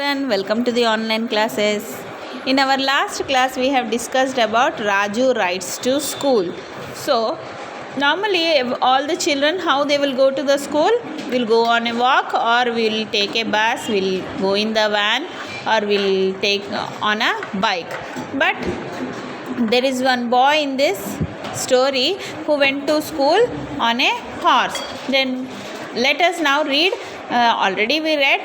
children, welcome to the online classes. In our last class we have discussed about Raju rides to school. So normally all the children, how they will go to the school? Will go on a walk, or will take a bus, will go in the van, or will take on a bike. But there is one boy in this story who went to school on a horse. Then let us now read. Already we read.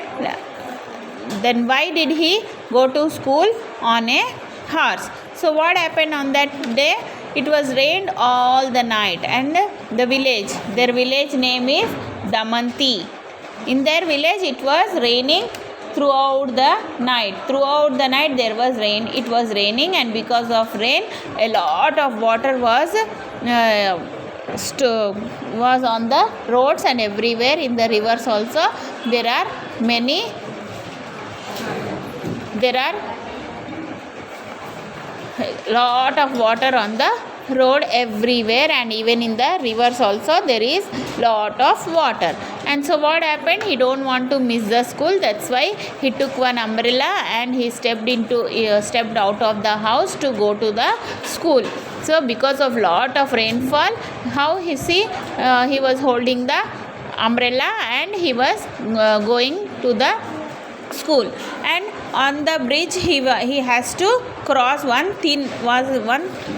Then why did he go to school on a horse? So what happened on that day? It was rained all the night, and the village, their village name is Damanti. In their village it was raining throughout the night. Throughout the night there was rain. It was raining, and because of rain a lot of water was on the roads and everywhere. In the rivers also there are lot of water on the road everywhere, and even in the rivers also there is lot of water. And so what happened, he don't want to miss the school. That's why he took one umbrella and he stepped out of the house to go to the school. So because of lot of rainfall, how he was holding the umbrella and he was going to the school. And on the bridge he has to cross one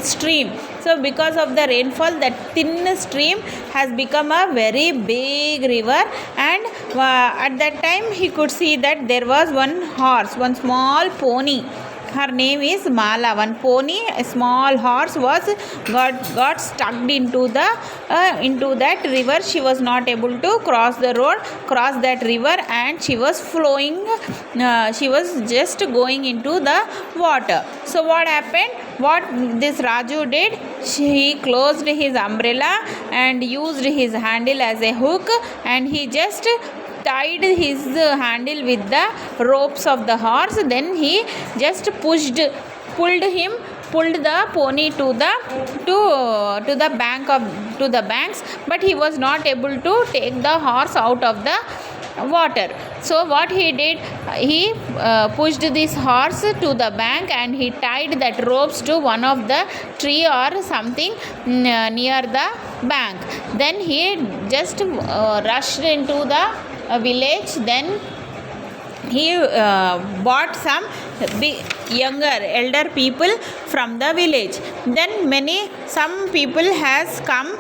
stream. So because of the rainfall, that thin stream has become a very big river. And at that time he could see that there was one horse, one small pony. Her name is Mala. One pony, a small horse, got stuck into that river. She was not able to cross that river, and she was flowing. She was just going into the water. So what happened? What this Raju did? He closed his umbrella and used his handle as a hook, and he just tied his handle with the ropes of the horse. Then he just pulled the pony to the banks, but he was not able to take the horse out of the water. So what he did, he pushed this horse to the bank, and he tied that ropes to one of the tree or something near the bank. Then he just rushed into the village. Then he bought some elder people from the village. Then some people has come.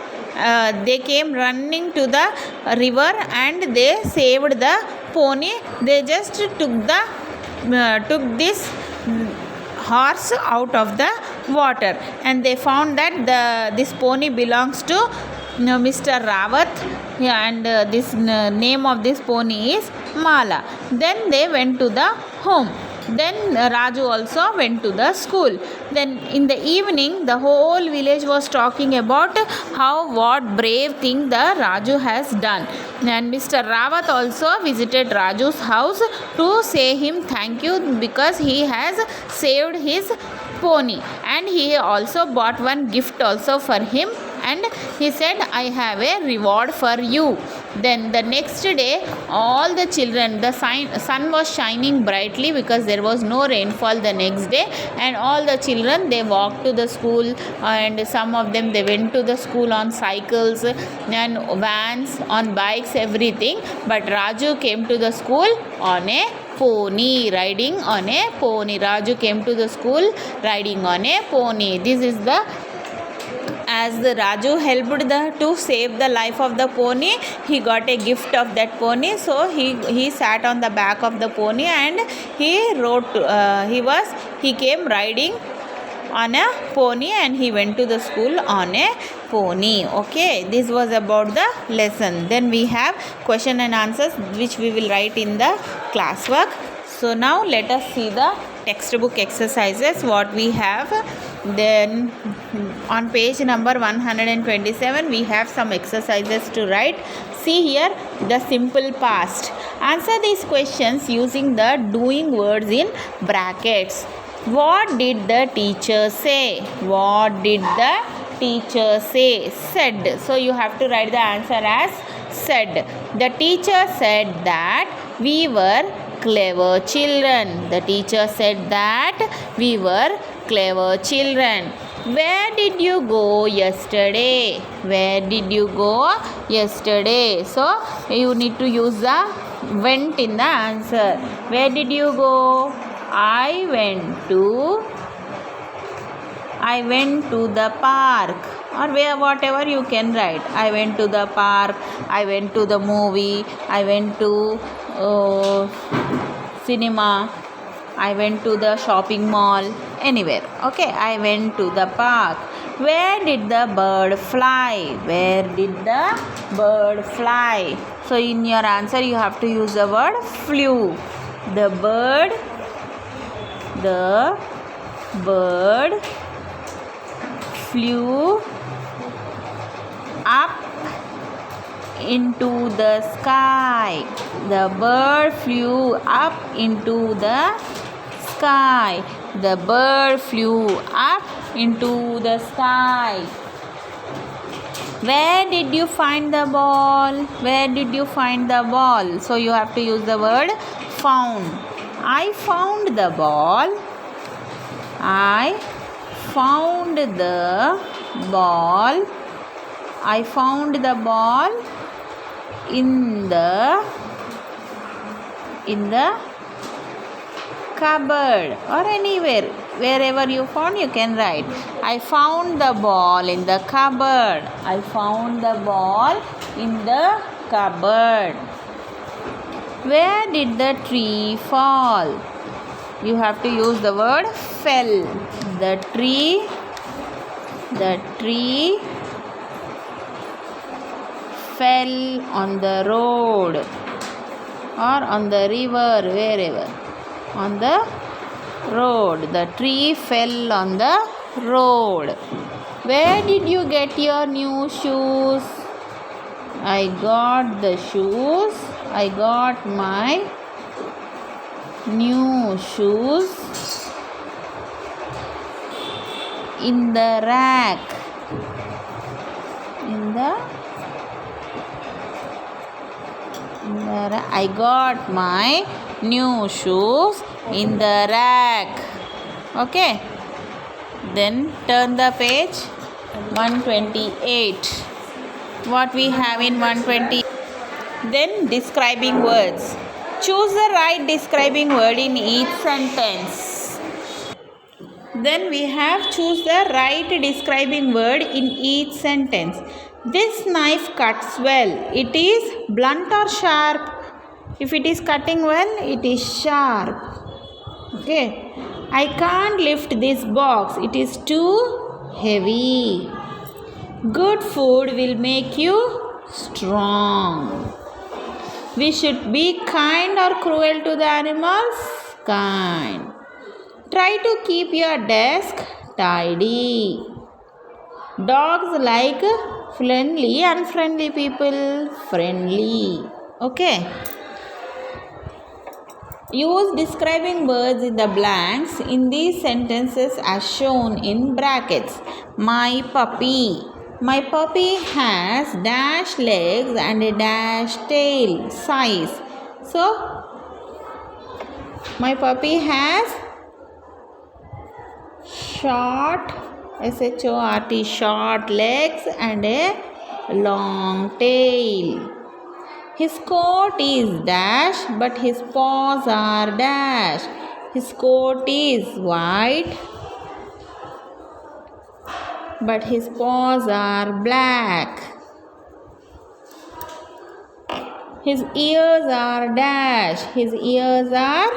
They came running to the river and they saved the pony. They just took this horse out of the water, and they found that this pony belongs to Mr. Rawat, and this name of this pony is Mala. Then they went to the home. Then Raju also went to the school. Then in the evening the whole village was talking about what brave thing the Raju has done. And Mr. Rawat also visited Raju's house to say him thank you because he has saved his pony. And he also bought one gift also for him, and he said, I have a reward for you. Then the next day all the children, the sun was shining brightly because there was no rainfall the next day, and all the children, they walked to the school, and some of them, they went to the school on cycles and vans, on bikes, everything. But Raju came to the school on a pony, riding on a pony. Raju came to the school riding on a pony. This is as the Raju helped to save the life of the pony, he got a gift of that pony. So he sat on the back of the pony, and he came riding on a pony, and he went to the school on a pony. Okay, this was about the lesson. Then we have question and answers, which we will write in the classwork. So now let us see the textbook exercises what we have. Then on page number 127 we have some exercises to write. See here, the simple past. Answer these questions using the doing words in brackets. What did the teacher say? What did the teacher say? Said. So you have to write the answer as said. The teacher said that we were clever children. The teacher said that we were clever children. Where did you go yesterday? Where did you go yesterday? So you need to use the went in the answer. Where did you go? I went to the park, or where whatever you can write. I went to the park, I went to the movie, I went to cinema, I went to the shopping mall, anywhere. Okay, I went to the park. Where did the bird fly? Where did the bird fly? So in your answer you have to use the word flew. The bird flew up into the sky. The bird flew up into the sky. The bird flew up into the sky. Where did you find the ball? Where did you find the ball? So you have to use the word found. I found the ball. I found the ball. I found the ball in the cupboard, or anywhere. Wherever you found, you can write. I found the ball in the cupboard. I found the ball in the cupboard. Where did the tree fall? You have to use the word fell. The tree fell on the road, or on the river, wherever. On the road. The tree fell on the road. Where did you get your new shoes? I got the shoes. I got my new shoes in the rack. I got my new shoes in the rack. Okay, then turn the page. 128. What we have in 120? Then describing words. Choose the right describing word in each sentence. Then we have choose the right describing word in each sentence. This knife cuts well. It is blunt or sharp? If it is cutting well, it is sharp. Okay. I can't lift this box. It is too heavy. Good food will make you strong. We should be kind or cruel to the animals? Kind. Try to keep your desk tidy. Dogs like friendly, unfriendly people? Friendly. Okay. Use describing words in the blanks in these sentences as shown in brackets. My puppy. My puppy has dash legs and a dash tail. Size. So, my puppy has short, short, short legs and a long tail. His coat is dash, but his paws are dash. His coat is white, but his paws are black. His ears are dash. His ears are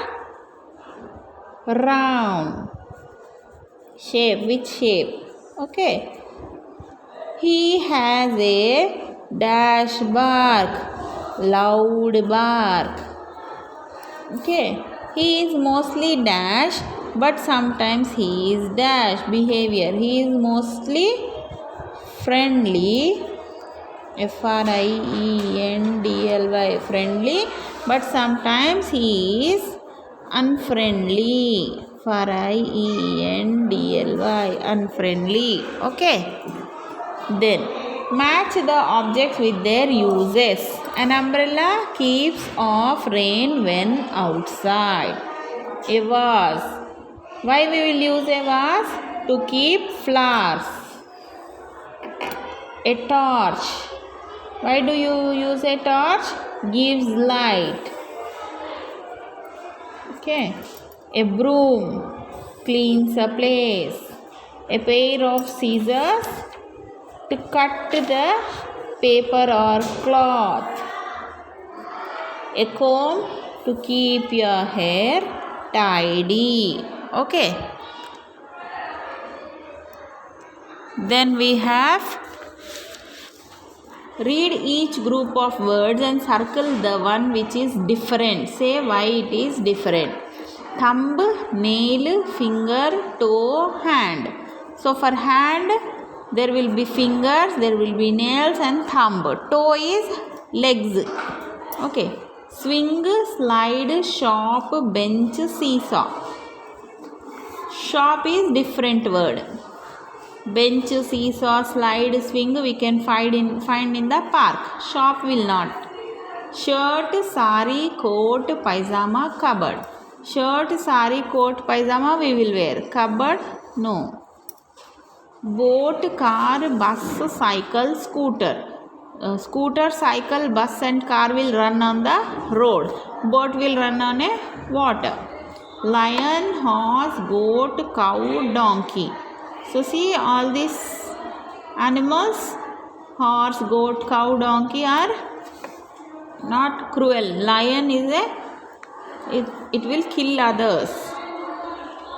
round. Shape, which shape? Okay. He has a dash bark, loud bark. Okay. He is mostly dash, but sometimes he is dash. Behavior. He is mostly friendly. friendly. Friendly, but sometimes he is unfriendly. friendly. Unfriendly. Okay. Then match the objects with their uses An umbrella keeps off rain when outside. A vase. Why we will use a vase? To keep flowers. A torch. Why do you use a torch? Gives light. Okay. A broom cleans a place. A pair of scissors to cut the paper or cloth. A comb to keep your hair tidy. Okay. Then we have read each group of words and circle the one which is different. Say why it is different. Thumb, nail, finger, toe, hand. So for hand there will be fingers, there will be nails and thumb. Toe is legs. Okay. Swing, slide, shop, bench, seesaw. Shop is different word. Bench, seesaw, slide, swing we can find in the park. Shop will not. Shirt, sari, coat, pajama, cupboard. Shirt, sari, coat, pajama we will wear. Cupboard, no. Boat, car, bus, cycle, scooter. Scooter, cycle, bus and car will run on the road. Boat will run on a water. Lion, horse, goat, cow, donkey. So see all these animals, horse, goat, cow, donkey are not cruel. Lion is it will kill others.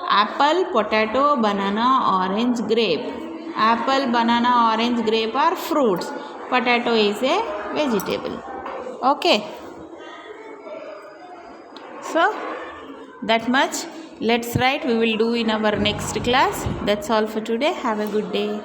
Apple, potato, banana, orange, grape. Apple, banana, orange, grape are fruits. Potato is a vegetable. Okay. So that much. Let's write. We will do in our next class. That's all for today. Have a good day.